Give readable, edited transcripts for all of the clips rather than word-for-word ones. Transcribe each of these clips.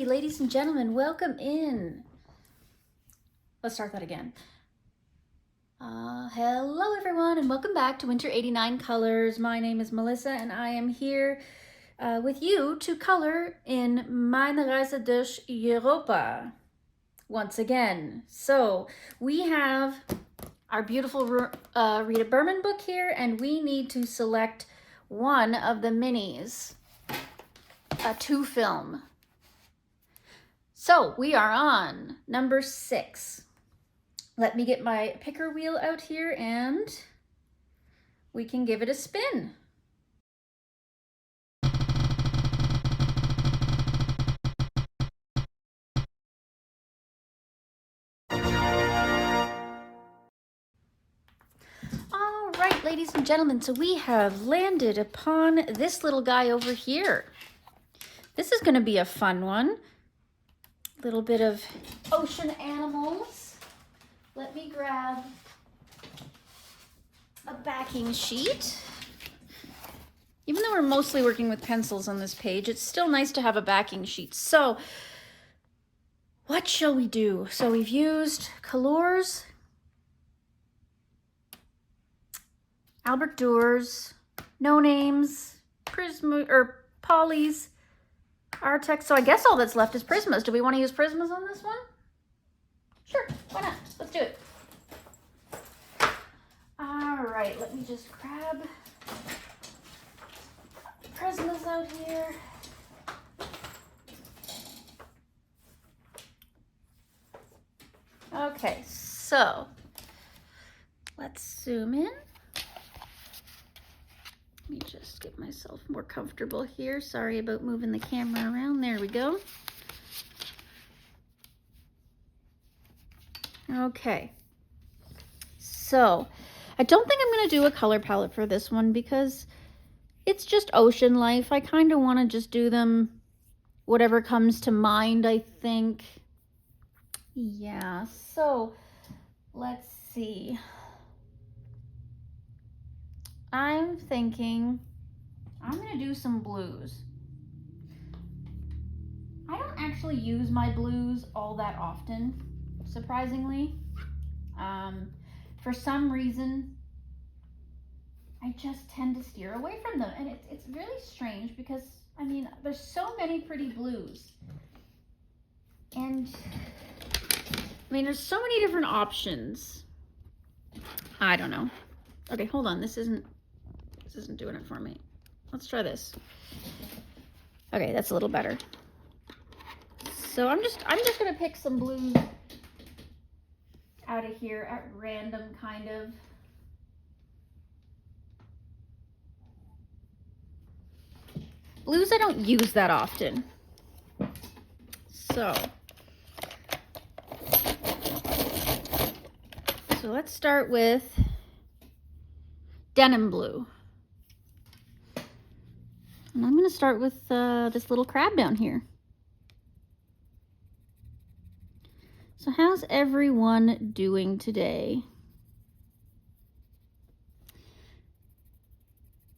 Alrighty, ladies and gentlemen, welcome in. Let's start that again. Hello everyone and welcome back to Winter 89 Colors. My name is Melissa and I am here with you to color in Meine, Reise, Durch, Europa once again. So we have our beautiful Rita Berman book here and we need to select one of the minis to film. So we are on number 6. Let me get my picker wheel out here and we can give it a spin. All right, ladies and gentlemen, so we have landed upon this little guy over here. This is going to be a fun one. Little bit of ocean animals. Let me grab a backing sheet. Even though we're mostly working with pencils on this page, it's still nice to have a backing sheet. So what shall we do? So we've used Colors, Albert Doors, No Names, Prisma or Polly's, Artex. So I guess all that's left is Prismas. Do we want to use Prismas on this one? Sure, why not? Let's do it. All right, let me just grab Prismas out here. Okay, so let's zoom in. Let me just get myself more comfortable here. Sorry about moving the camera around. There we go. Okay. So, I don't think I'm going to do a color palette for this one because it's just ocean life. I kind of want to just do them whatever comes to mind, I think. Yeah, so let's see. I'm thinking I'm going to do some blues. I don't actually use my blues all that often, surprisingly. For some reason, I just tend to steer away from them. And it's really strange because, I mean, there's so many pretty blues. And, I mean, there's so many different options. I don't know. Okay, hold on. This isn't doing it for me. Let's try this. Okay, that's a little better. So I'm just gonna pick some blues out of here at random, kind of. Blues I don't use that often. So let's start with denim blue. And I'm going to start with this little crab down here. So how's everyone doing today?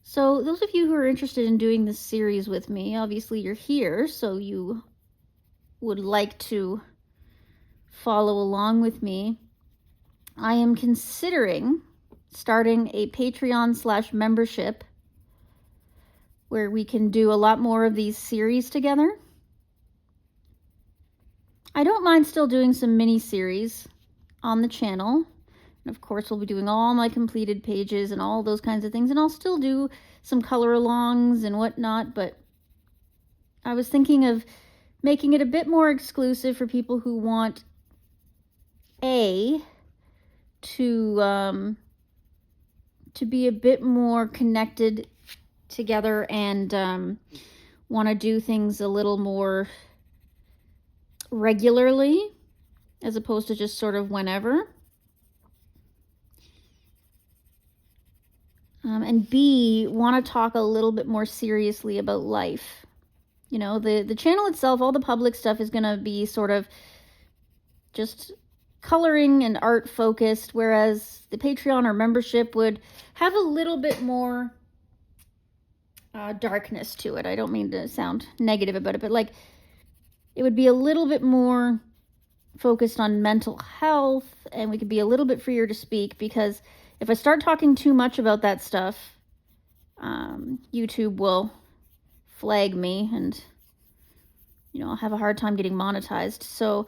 So those of you who are interested in doing this series with me, obviously you're here, so you would like to follow along with me. I am considering starting a Patreon/membership where we can do a lot more of these series together. I don't mind still doing some mini series on the channel. And of course, we'll be doing all my completed pages and all those kinds of things. And I'll still do some color alongs and whatnot. But I was thinking of making it a bit more exclusive for people who want to be a bit more connected together and want to do things a little more regularly as opposed to just sort of whenever. And B, want to talk a little bit more seriously about life. You know, the channel itself, all the public stuff is going to be sort of just coloring and art focused, whereas the Patreon or membership would have a little bit more darkness to it. I don't mean to sound negative about it, but like it would be a little bit more focused on mental health, and we could be a little bit freer to speak, because if I start talking too much about that stuff, YouTube will flag me, and I'll have a hard time getting monetized. So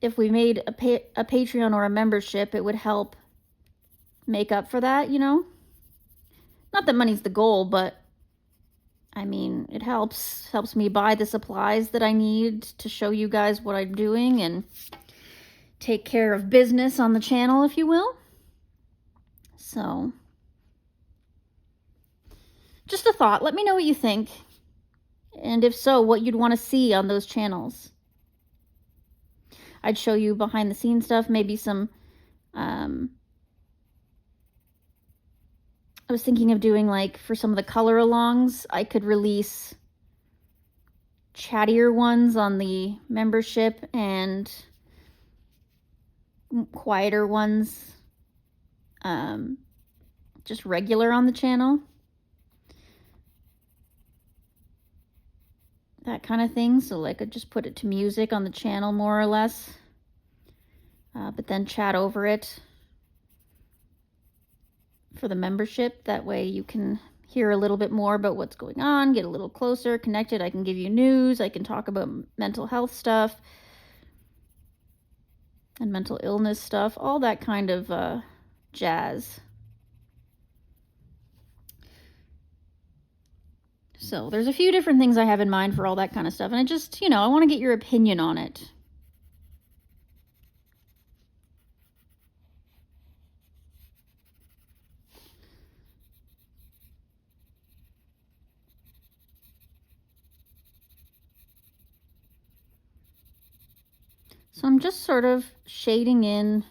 if we made a Patreon or a membership, it would help make up for that, Not that money's the goal, but I mean, it helps me buy the supplies that I need to show you guys what I'm doing and take care of business on the channel, if you will. So, just a thought. Let me know what you think. And if so, what you'd want to see on those channels. I'd show you behind the scenes stuff, maybe some, I was thinking of doing, like, for some of the color alongs, I could release chattier ones on the membership and quieter ones, just regular on the channel. That kind of thing. So, like, I'd just put it to music on the channel, more or less, but then chat over it for the membership. That way you can hear a little bit more about what's going on, get a little closer, connected. I can give you news. I can talk about mental health stuff and mental illness stuff, all that kind of jazz. So there's a few different things I have in mind for all that kind of stuff. And I just, I want to get your opinion on it. So I'm just sort of shading in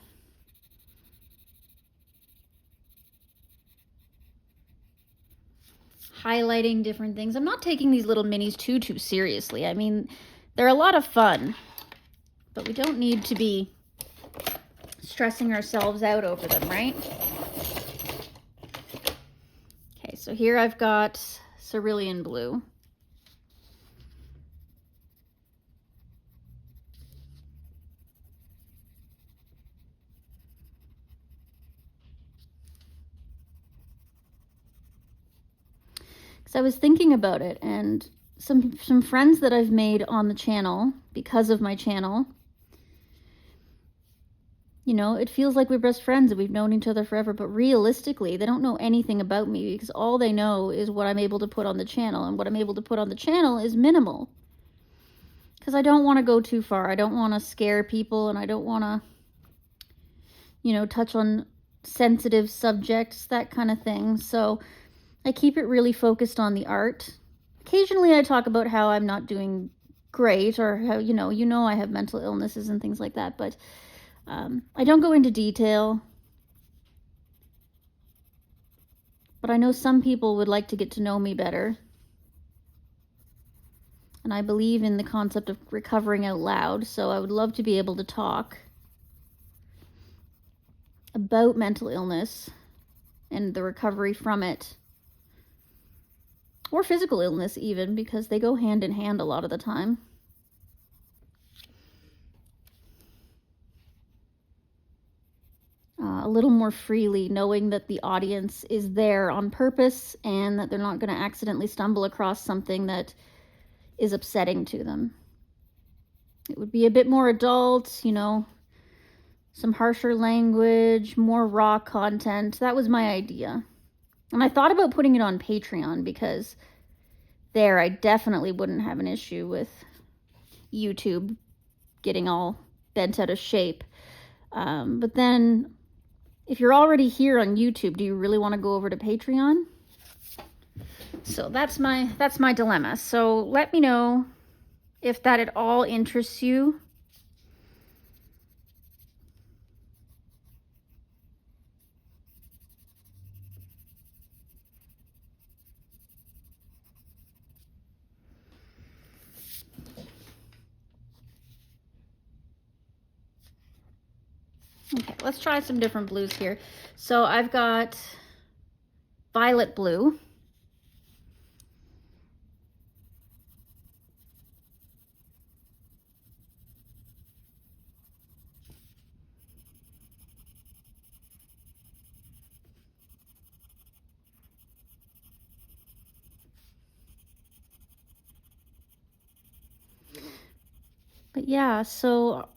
highlighting different things. I'm not taking these little minis too seriously. I mean, they're a lot of fun, but we don't need to be stressing ourselves out over them, right? Okay, so here I've got cerulean blue. I was thinking about it, and some friends that I've made on the channel because of my channel, it feels like we're best friends and we've known each other forever, but realistically, they don't know anything about me, because all they know is what I'm able to put on the channel, and what I'm able to put on the channel is minimal. Because I don't want to go too far. I don't want to scare people, and I don't want to, touch on sensitive subjects, that kind of thing. So I keep it really focused on the art. Occasionally I talk about how I'm not doing great, or how, I have mental illnesses and things like that, but I don't go into detail. But I know some people would like to get to know me better. And I believe in the concept of recovering out loud, so I would love to be able to talk about mental illness and the recovery from it. Or physical illness even, because they go hand in hand a lot of the time. A little more freely, knowing that the audience is there on purpose and that they're not going to accidentally stumble across something that is upsetting to them. It would be a bit more adult, some harsher language, more raw content. That was my idea. And I thought about putting it on Patreon, because there I definitely wouldn't have an issue with YouTube getting all bent out of shape. But then, if you're already here on YouTube, do you really want to go over to Patreon? So that's my dilemma. So let me know if that at all interests you. Okay, let's try some different blues here. So I've got violet blue. Yeah, so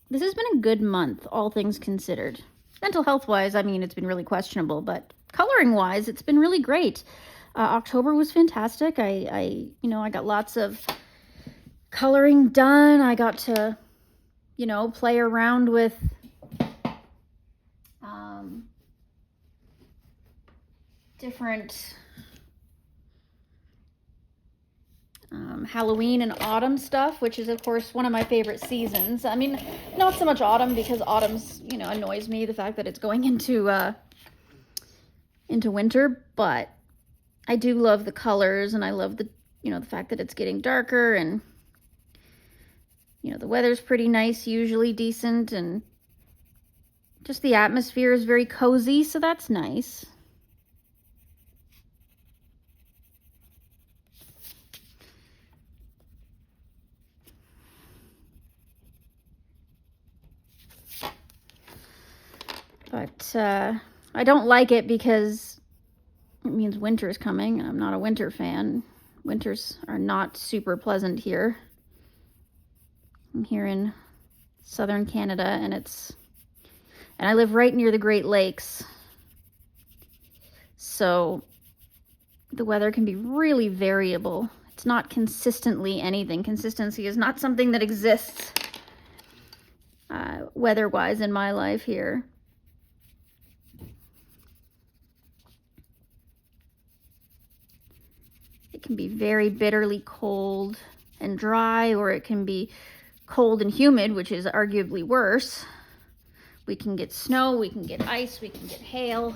this has been a good month, all things considered. Mental health-wise, I mean, it's been really questionable, but coloring-wise, it's been really great. October was fantastic. I got lots of coloring done. I got to, play around with different Halloween and autumn stuff, which is, of course, one of my favorite seasons. I mean, not so much autumn, because autumn's, annoys me, the fact that it's going into winter, but I do love the colors, and I love the, the fact that it's getting darker, and, the weather's pretty nice, usually decent, and just the atmosphere is very cozy, so that's nice. But I don't like it because it means winter is coming, and I'm not a winter fan. Winters are not super pleasant here. I'm here in southern Canada, and I live right near the Great Lakes. So the weather can be really variable. It's not consistently anything. Consistency is not something that exists weather-wise in my life here. It can be very bitterly cold and dry, or it can be cold and humid, which is arguably worse. We can get snow, we can get ice, we can get hail.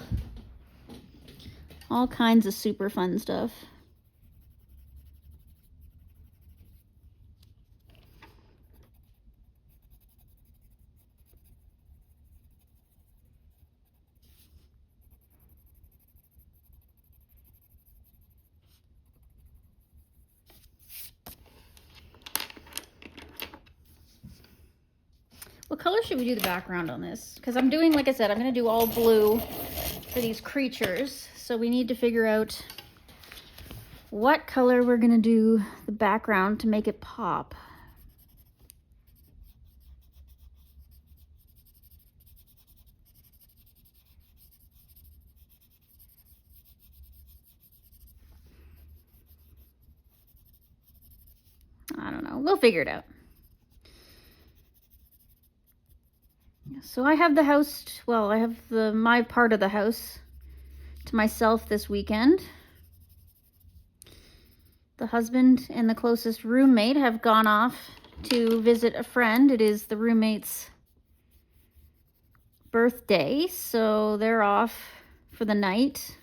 All kinds of super fun stuff. What color should we do the background on this? Because I'm doing, like I said, I'm going to do all blue for these creatures. So we need to figure out what color we're going to do the background to make it pop. I don't know. We'll figure it out. So I have the house, well, I have my part of the house to myself this weekend. The husband and the closest roommate have gone off to visit a friend. It is the roommate's birthday, so they're off for the night.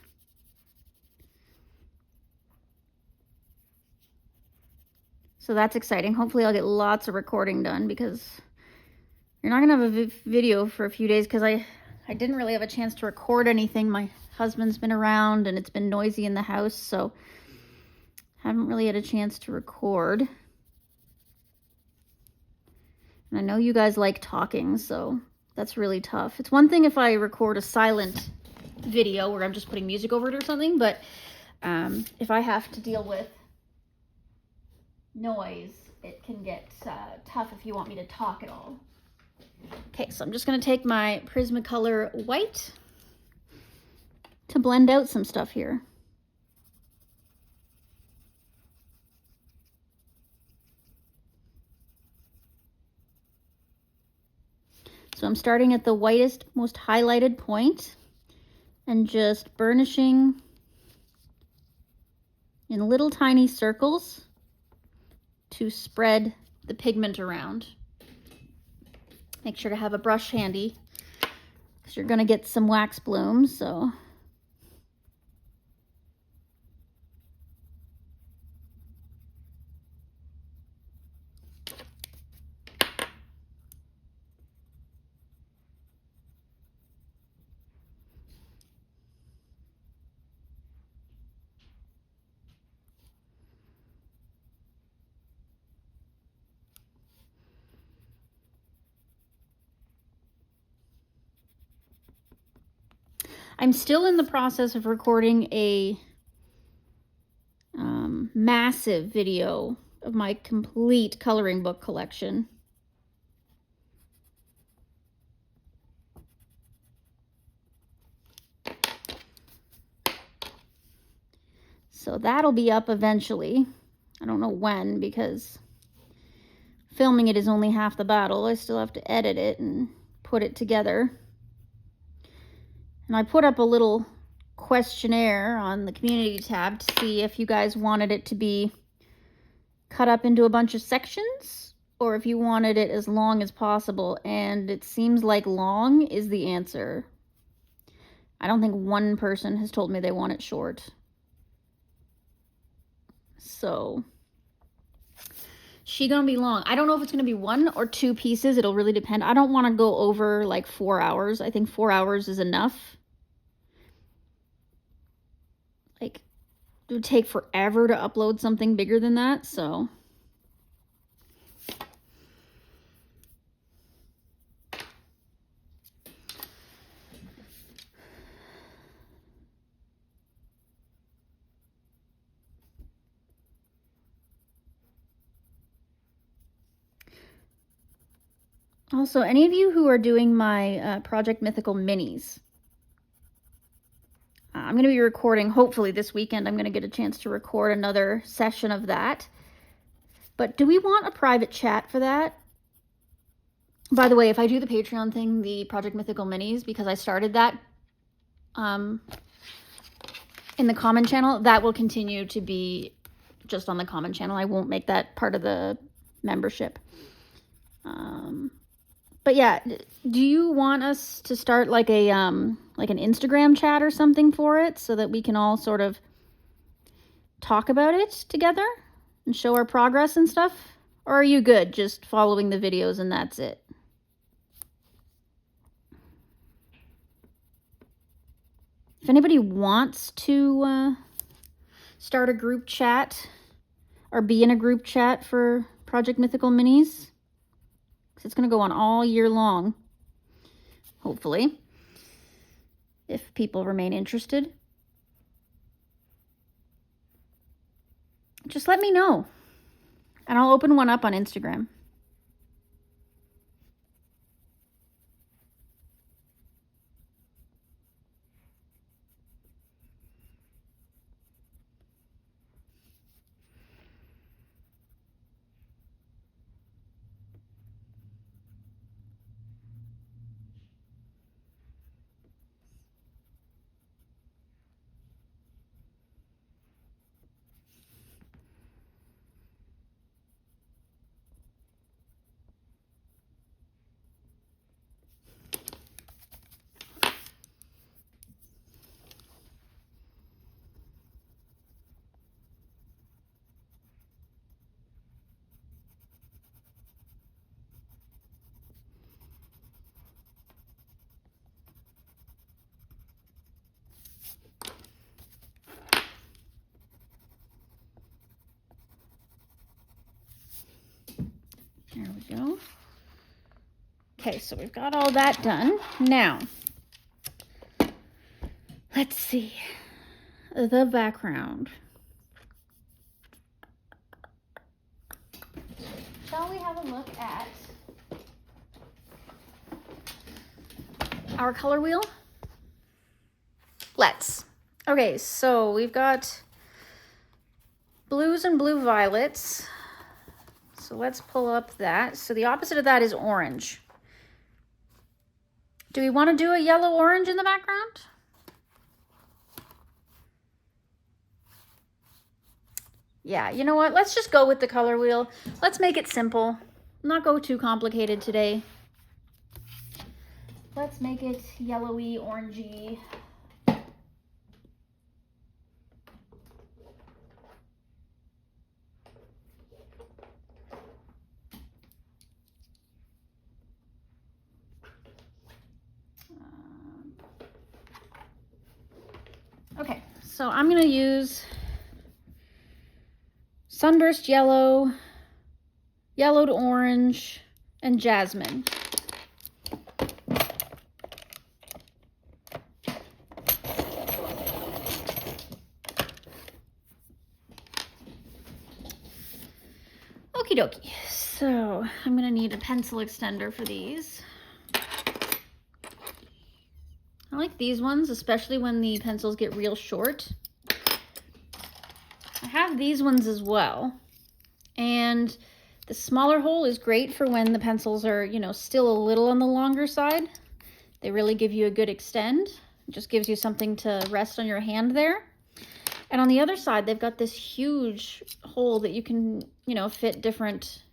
So that's exciting. Hopefully I'll get lots of recording done, because you're not gonna have a video for a few days, because I didn't really have a chance to record anything. My husband's been around and it's been noisy in the house, so haven't really had a chance to record. And I know you guys like talking, so that's really tough. It's one thing if I record a silent video where I'm just putting music over it or something, but if I have to deal with noise, it can get tough if you want me to talk at all. Okay, so I'm just going to take my Prismacolor white to blend out some stuff here. So I'm starting at the whitest, most highlighted point and just burnishing in little tiny circles to spread the pigment around. Make sure to have a brush handy, because you're going to get some wax blooms, so. I'm still in the process of recording a massive video of my complete coloring book collection. So that'll be up eventually. I don't know when, because filming it is only half the battle. I still have to edit it and put it together. And I put up a little questionnaire on the community tab to see if you guys wanted it to be cut up into a bunch of sections or if you wanted it as long as possible, and it seems like long is the answer. I don't think one person has told me they want it short. So she gonna be long. I don't know if it's gonna be 1 or 2 pieces. It'll really depend. I don't want to go over like 4 hours. I think 4 hours is enough. Like, it would take forever to upload something bigger than that, so. Also, any of you who are doing my Project Mythical minis, I'm going to be recording, hopefully this weekend, I'm going to get a chance to record another session of that. But do we want a private chat for that? By the way, if I do the Patreon thing, the Project Mythical minis, because I started that in the common channel, that will continue to be just on the common channel. I won't make that part of the membership. But yeah, do you want us to start like a like an Instagram chat or something for it so that we can all sort of talk about it together and show our progress and stuff? Or are you good just following the videos and that's it? If anybody wants to start a group chat or be in a group chat for Project Mythical Minis, it's going to go on all year long, hopefully, if people remain interested. Just let me know, and I'll open one up on Instagram. There we go. Okay, so we've got all that done. Now, let's see. The background. Shall we have a look at our color wheel? Let's. Okay, so we've got blues and blue violets. So let's pull up that. So the opposite of that is orange. Do we want to do a yellow-orange in the background? Yeah, you know what? Let's just go with the color wheel. Let's make it simple. Not go too complicated today. Let's make it yellowy, orangey. Okay, so I'm going to use Sunburst Yellow, Yellowed Orange, and Jasmine. Okie dokie. So I'm gonna need a pencil extender for these. I like these ones, especially when the pencils get real short. I have these ones as well. And the smaller hole is great for when the pencils are, you know, still a little on the longer side. They really give you a good extend. It just gives you something to rest on your hand there. And on the other side, they've got this huge hole that you can, you know, fit different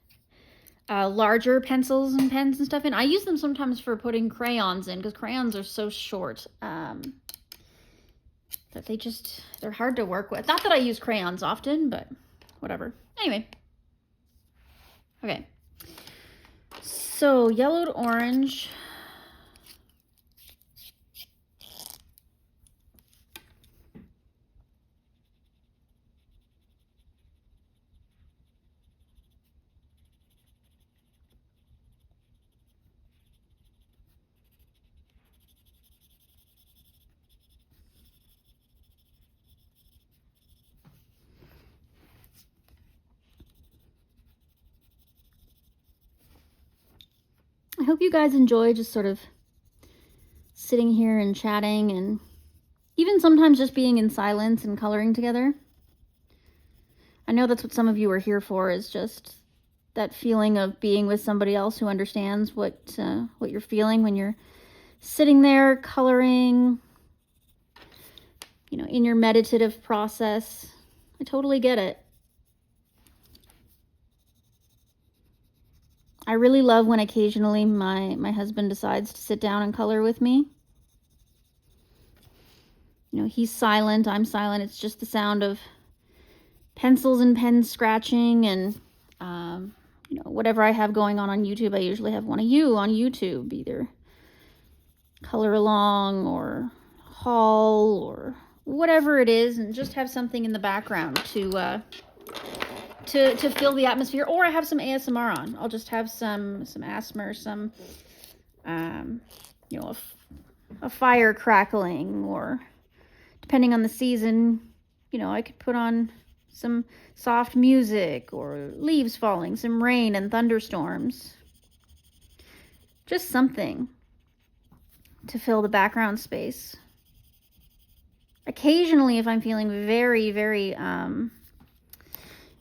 larger pencils and pens and stuff in. I use them sometimes for putting crayons in because crayons are so short that they're hard to work with. Not that I use crayons often, but whatever. Anyway. Okay. So yellowed orange. I hope you guys enjoy just sort of sitting here and chatting and even sometimes just being in silence and coloring together. I know that's what some of you are here for, is just that feeling of being with somebody else who understands what you're feeling when you're sitting there coloring, you know, in your meditative process. I totally get it. I really love when occasionally my husband decides to sit down and color with me. You know, he's silent, I'm silent. It's just the sound of pencils and pens scratching and, you know, whatever I have going on YouTube. I usually have one of you on YouTube, either color along or haul or whatever it is, and just have something in the background to fill the atmosphere. Or I have some ASMR on. I'll just have some ASMR, some you know, a fire crackling, or depending on the season, you know, I could put on some soft music or leaves falling, some rain and thunderstorms. Just something to fill the background space. Occasionally, if I'm feeling very, very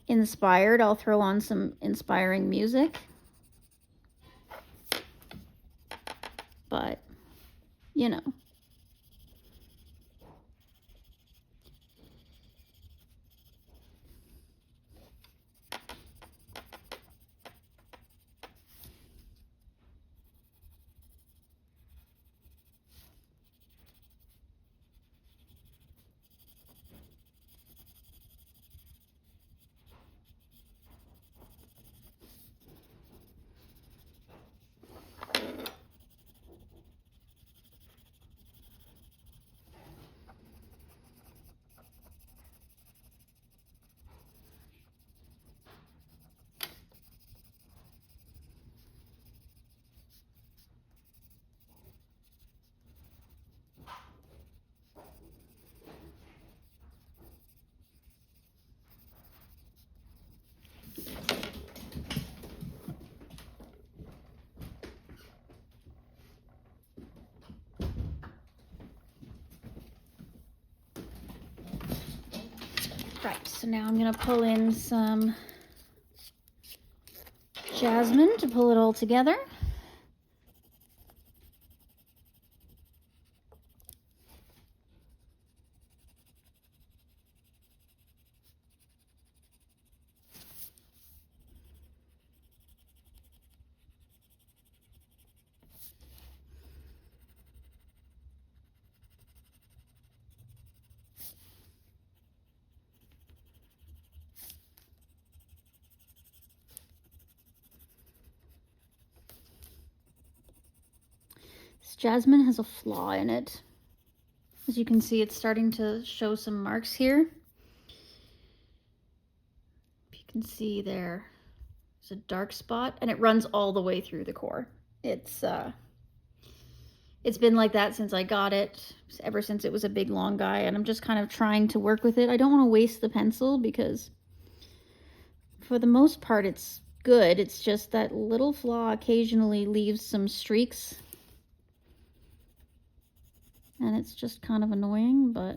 inspired, I'll throw on some inspiring music. But, you know. Right, so now I'm going to pull in some jasmine to pull it all together. Jasmine has a flaw in it. As you can see, it's starting to show some marks here. You can see there's a dark spot, and it runs all the way through the core. It's been like that since I got it, ever since it was a big long guy, and I'm just kind of trying to work with it. I don't want to waste the pencil because for the most part it's good. It's just that little flaw occasionally leaves some streaks. And it's just kind of annoying, but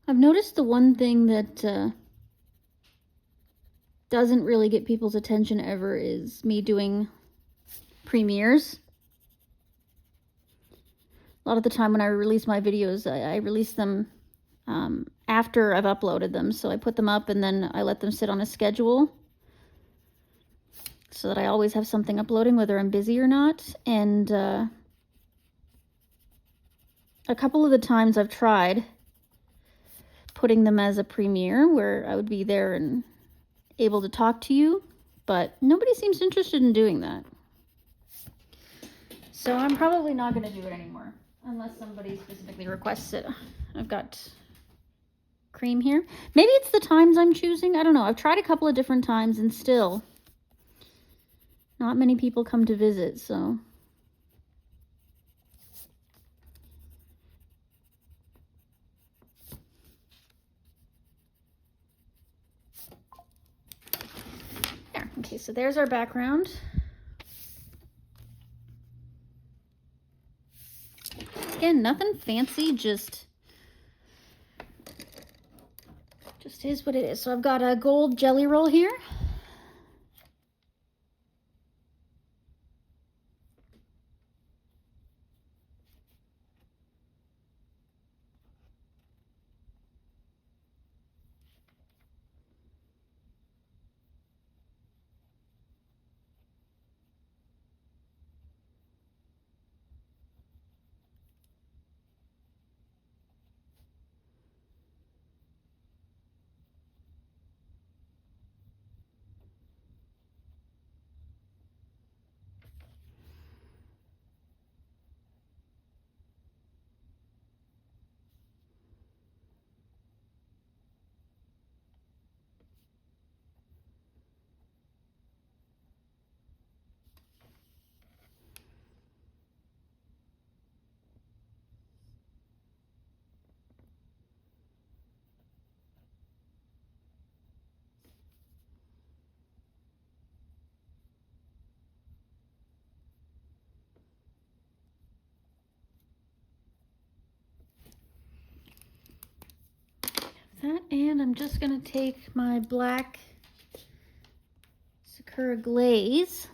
I've noticed the one thing that doesn't really get people's attention ever is me doing premieres. A lot of the time when I release my videos, I release them after I've uploaded them. So I put them up and then I let them sit on a schedule so that I always have something uploading whether I'm busy or not. And a couple of the times I've tried putting them as a premiere where I would be there and able to talk to you, but nobody seems interested in doing that. So I'm probably not going to do it anymore unless somebody specifically requests it. I've got cream here. Maybe it's the times I'm choosing. I don't know. I've tried a couple of different times and still not many people come to visit, so there. Okay, so there's our background. Again, nothing fancy, just is what it is. So I've got a gold jelly roll here. That, and I'm just going to take my black Sakura glaze.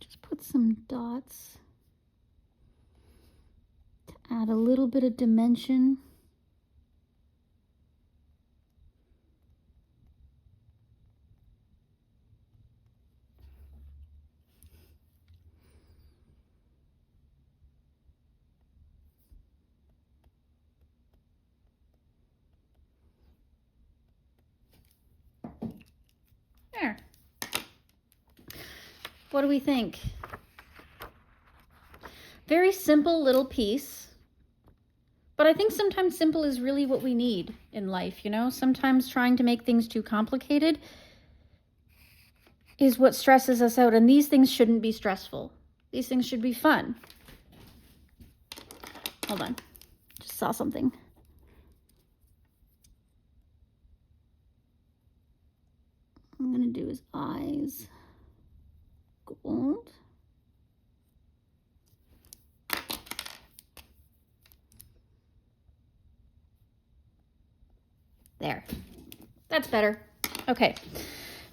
Just put some dots to add a little bit of dimension. There. What do we think? Very simple little piece, but I think sometimes simple is really what we need in life, you know? Sometimes trying to make things too complicated is what stresses us out, and these things shouldn't be stressful. These things should be fun. Hold on, just saw something. What I'm gonna do his eyes. Gold. There. That's better. Okay.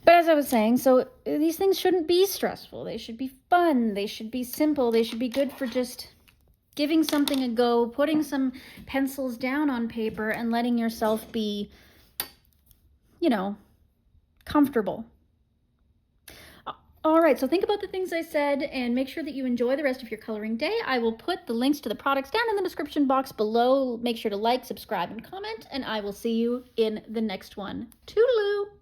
But as I was saying, so these things shouldn't be stressful. They should be fun. They should be simple. They should be good for just giving something a go, putting some pencils down on paper and letting yourself be, you know, comfortable. All right, so think about the things I said and make sure that you enjoy the rest of your coloring day. I will put the links to the products down in the description box below. Make sure to like, subscribe, and comment, and I will see you in the next one. Toodaloo!